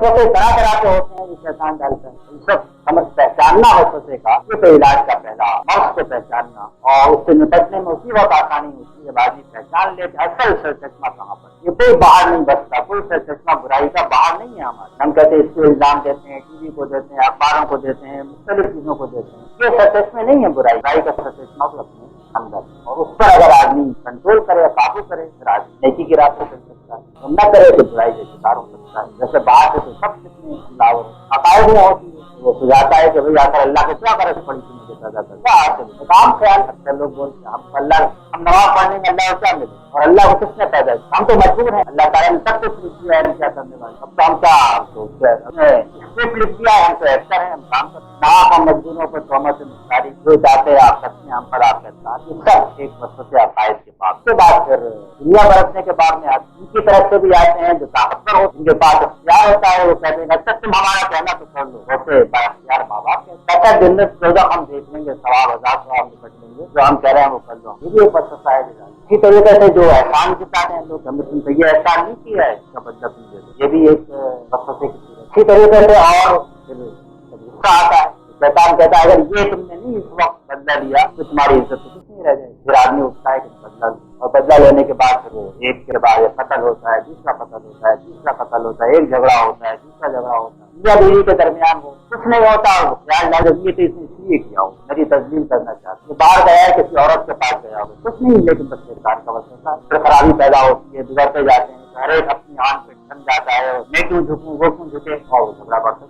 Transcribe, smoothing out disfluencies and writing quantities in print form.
वसवसे तरह तरह के होते हैं जो शैतान डालता है। इन सब समझ पहचानना वसवसे का, ये तो इलाज का पहला मर्ज को पहचानना, और उससे निपटने में उसी वक्त आसानी होती है जब आदमी पहचान ले असल सर चश्मा कहाँ पर। ये कोई बाहर नहीं बसता, कोई सर चश्मा बुराई का बाहर नहीं है हमारे। हम कहते हैं इसको इल्जाम देते हैं, टीवी को देते हैं, अखबारों को देते हैं, मुख्तलिफ चीजों को देते हैं। ये सर चश्मे नहीं है बुराई का सर चश्मा तो अपने अंदर, और उस पर अगर आदमी कंट्रोल करे, काबू करे, फिर आदमी नेकी की राह पर चल सकता है, और न करे तो बुराई के शिकार हो सकता है। जैसे बात है तो सब कितने लाभ अकायद में होती है, वो सुझाता है कि भाई आकर अल्लाह को क्या करे पड़ी थी मुझे पैदा कर, क्या आते काम ख्याल रखते लोग बोलते हैं हम अल्लाह, हम नमाज पढ़ने में अल्लाह को क्या मिले, और अल्लाह को किसने पैदा किया, हम तो मजबूर हैं, अल्लाह ताला ने सब कुछ लिख दिया है, क्या करने वाले, अब तो हम क्या, स्क्रिप्ट लिख दिया है, हम तो एक्टर हैं, हम काम करते ना, हम मजदूरों पर तोहमत सारी जो चाहते हैं आप सकते हैं, हम पर आप करता है, सब एक वसवसे अकायद के बाद। उसके बाद फिर दुनिया बरतने के बाद में आते उनकी तरफ से भी आते हैं जो ताकतवर हो, उनके पास अख्तियार होता है, वो कहते हैं अच्छा तुम हमारा कहना तो कर लो, वैसे बाख्तियार माँ बाप कहता है जन्नत दोज़ख हम देख लेंगे, सवाब अज़ाब से हम निपट लेंगे, जो हम कह रहे हैं वो कर लो। ये भी एक वसवसा है। इसी तरीके से जो एहसान किताब हैं लोग, हमने तुमसे ये एहसान नहीं किया है, इसका बदला तुम दे दो, ये भी एक वसवसे की चीज है। इसी तरीके से और फिर गुस्सा आता है, शैतान कहता है अगर ये तुमने नहीं इस वक्त बदला लिया तो तुम्हारी इज्जत तो कुछ नहीं रह जाएगी। फिर आदमी उठता है कि बदला लो, और बदला लेने के बाद फिर वो एक के बाद कत्ल होता है, दूसरा कत्ल होता है, तीसरा कत्ल होता है, एक झगड़ा होता है, दूसरा झगड़ा होता है, या बीवी के दरमियान वो कुछ नहीं होता, ख्याल ये तो इसने इसलिए किया हो, मेरी तस्लीम करना चाहती है, बाहर गया है किसी औरत के पास गया हो, कुछ नहीं, लेकिन बस शैतान का वसवसा, फिर खराबी पैदा होती है, बिगड़ते जाते हैं, हर एक अपनी आन पे ठन जाता है, मैं क्यों झुकूं, वो क्यों झुके, और झगड़ा बढ़ता